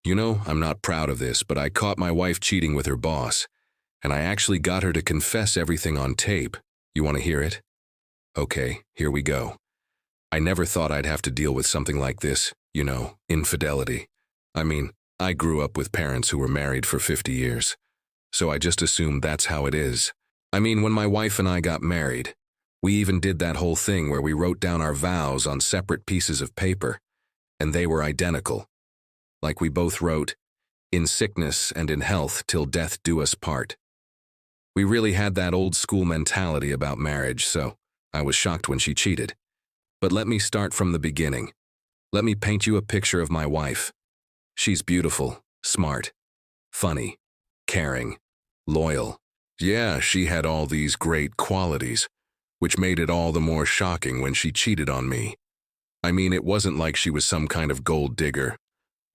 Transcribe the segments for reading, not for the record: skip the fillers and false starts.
You know, I'm not proud of this, but I caught my wife cheating with her boss, and I actually got her to confess everything on tape. You want to hear it? Okay, here we go. I never thought I'd have to deal with something like this, you know, infidelity. I mean, I grew up with parents who were married for 50 years, so I just assumed that's how it is. I mean, when my wife and I got married, we even did that whole thing where we wrote down our vows on separate pieces of paper, and they were identical. Like we both wrote, "In sickness and in health till death do us part." We really had that old school mentality about marriage, so I was shocked when she cheated. But let me start from the beginning. Let me paint you a picture of my wife. She's beautiful, smart, funny, caring, loyal. Yeah, she had all these great qualities, which made it all the more shocking when she cheated on me. I mean, it wasn't like she was some kind of gold digger,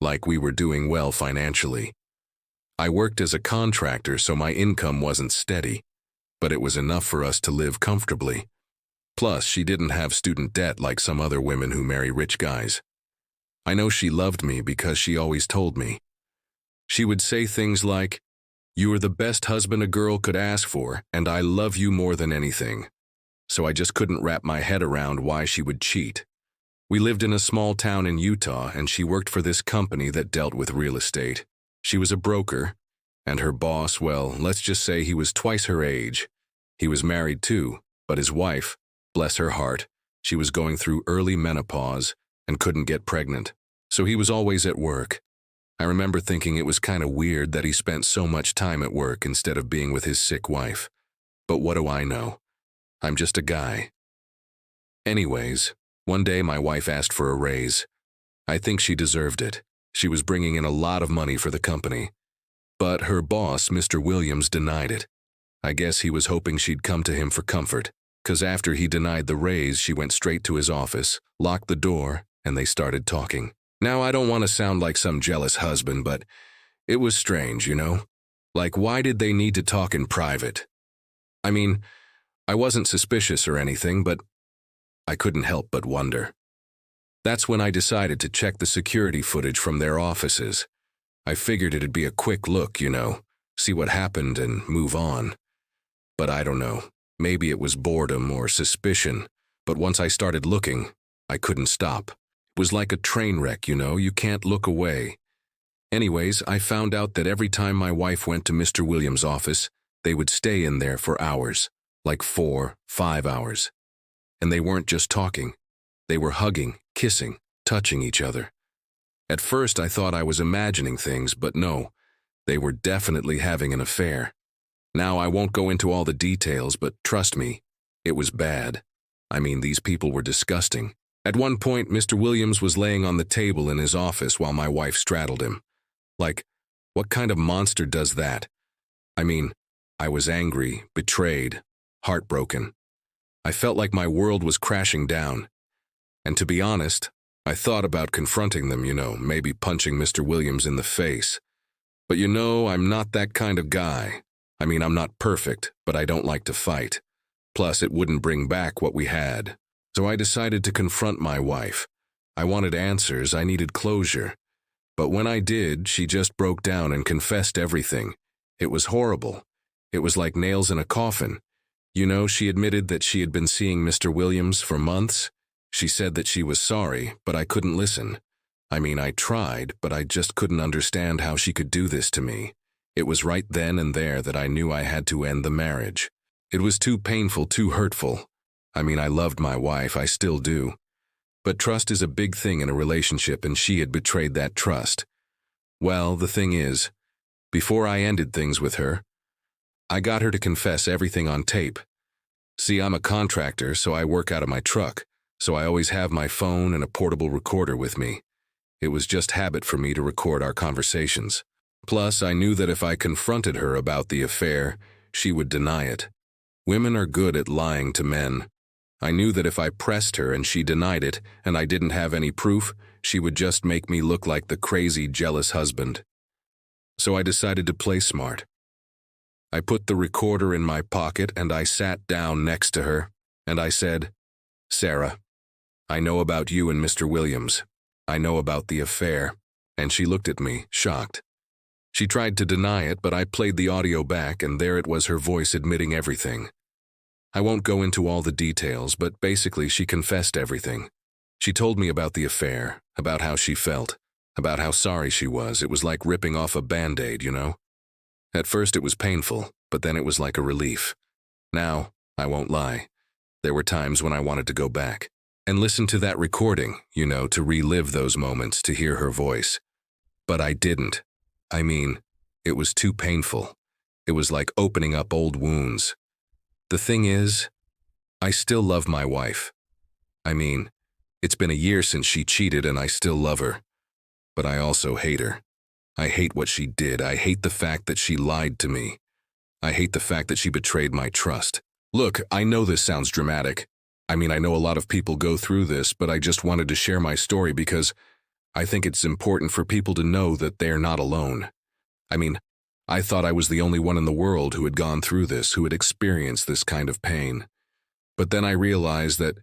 like we were doing well financially. I worked as a contractor, so my income wasn't steady, but it was enough for us to live comfortably. Plus, she didn't have student debt like some other women who marry rich guys. I know she loved me because she always told me. She would say things like, "You are the best husband a girl could ask for, and I love you more than anything." So I just couldn't wrap my head around why she would cheat. We lived in a small town in Utah, and she worked for this company that dealt with real estate. She was a broker, and her boss, well, let's just say he was twice her age. He was married too, but his wife, bless her heart, she was going through early menopause and couldn't get pregnant, so he was always at work. I remember thinking it was kind of weird that he spent so much time at work instead of being with his sick wife. But what do I know? I'm just a guy. Anyways, one day my wife asked for a raise. I think she deserved it. She was bringing in a lot of money for the company. But her boss, Mr. Williams, denied it. I guess he was hoping she'd come to him for comfort, 'cause after he denied the raise, she went straight to his office, locked the door, and they started talking. Now, I don't want to sound like some jealous husband, but it was strange, you know? Like, why did they need to talk in private? I mean, I wasn't suspicious or anything, but I couldn't help but wonder. That's when I decided to check the security footage from their offices. I figured it'd be a quick look, you know, see what happened and move on. But I don't know, maybe it was boredom or suspicion, but once I started looking, I couldn't stop. It was like a train wreck, you know, you can't look away. Anyways, I found out that every time my wife went to Mr. Williams' office, they would stay in there for hours, like 4, 5 hours. And they weren't just talking. They were hugging, kissing, touching each other. At first, I thought I was imagining things, but no, they were definitely having an affair. Now, I won't go into all the details, but trust me, it was bad. I mean, these people were disgusting. At one point, Mr. Williams was laying on the table in his office while my wife straddled him. Like, what kind of monster does that? I mean, I was angry, betrayed, heartbroken. I felt like my world was crashing down. And to be honest, I thought about confronting them, you know, maybe punching Mr. Williams in the face. But you know, I'm not that kind of guy. I mean, I'm not perfect, but I don't like to fight. Plus, it wouldn't bring back what we had. So I decided to confront my wife. I wanted answers, I needed closure. But when I did, she just broke down and confessed everything. It was horrible. It was like nails in a coffin. You know, she admitted that she had been seeing Mr. Williams for months. She said that she was sorry, but I couldn't listen. I mean, I tried, but I just couldn't understand how she could do this to me. It was right then and there that I knew I had to end the marriage. It was too painful, too hurtful. I mean, I loved my wife, I still do. But trust is a big thing in a relationship, and she had betrayed that trust. Well, the thing is, before I ended things with her, I got her to confess everything on tape. See, I'm a contractor, so I work out of my truck, so I always have my phone and a portable recorder with me. It was just habit for me to record our conversations. Plus, I knew that if I confronted her about the affair, she would deny it. Women are good at lying to men. I knew that if I pressed her and she denied it, and I didn't have any proof, she would just make me look like the crazy, jealous husband. So I decided to play smart. I put the recorder in my pocket and I sat down next to her, and I said, "Sarah, I know about you and Mr. Williams. I know about the affair, and she looked at me, shocked. She tried to deny it, but I played the audio back, and there it was, her voice admitting everything. I won't go into all the details, but basically she confessed everything. She told me about the affair, about how she felt, about how sorry she was. It was like ripping off a Band-Aid, you know? At first it was painful, but then it was like a relief. Now, I won't lie, there were times when I wanted to go back and listen to that recording, you know, to relive those moments, to hear her voice. But I didn't. I mean, it was too painful. It was like opening up old wounds. The thing is, I still love my wife. I mean, it's been a year since she cheated and I still love her. But I also hate her. I hate what she did. I hate the fact that she lied to me. I hate the fact that she betrayed my trust. Look, I know this sounds dramatic. I mean, I know a lot of people go through this, but I just wanted to share my story because I think it's important for people to know that they're not alone. I mean, I thought I was the only one in the world who had gone through this, who had experienced this kind of pain. But then I realized that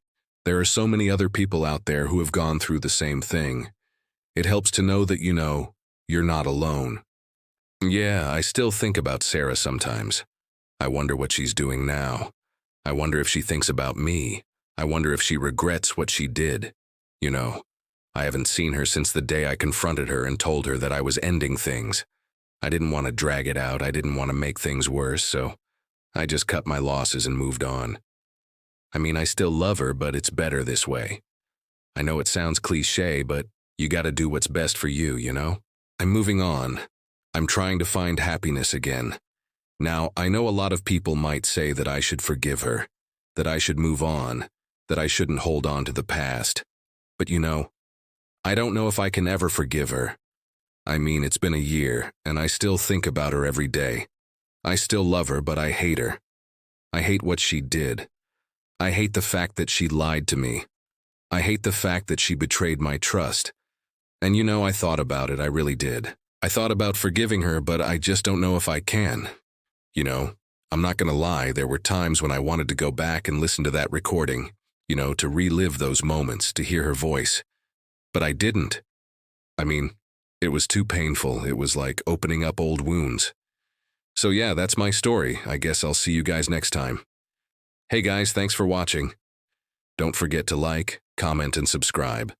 there are so many other people out there who have gone through the same thing. It helps to know that, you know, you're not alone. Yeah, I still think about Sarah sometimes. I wonder what she's doing now. I wonder if she thinks about me. I wonder if she regrets what she did. You know, I haven't seen her since the day I confronted her and told her that I was ending things. I didn't want to drag it out. I didn't want to make things worse, so I just cut my losses and moved on. I mean, I still love her, but it's better this way. I know it sounds cliché, but you gotta do what's best for you, you know? I'm moving on. I'm trying to find happiness again. Now, I know a lot of people might say that I should forgive her, that I should move on, that I shouldn't hold on to the past. But you know, I don't know if I can ever forgive her. I mean, it's been a year, and I still think about her every day. I still love her, but I hate her. I hate what she did. I hate the fact that she lied to me. I hate the fact that she betrayed my trust. And you know, I thought about it, I really did. I thought about forgiving her, but I just don't know if I can. You know, I'm not gonna lie, there were times when I wanted to go back and listen to that recording, you know, to relive those moments, to hear her voice. But I didn't. I mean, it was too painful. It was like opening up old wounds. So yeah, that's my story. I guess I'll see you guys next time. Hey guys, thanks for watching. Don't forget to like, comment, and subscribe.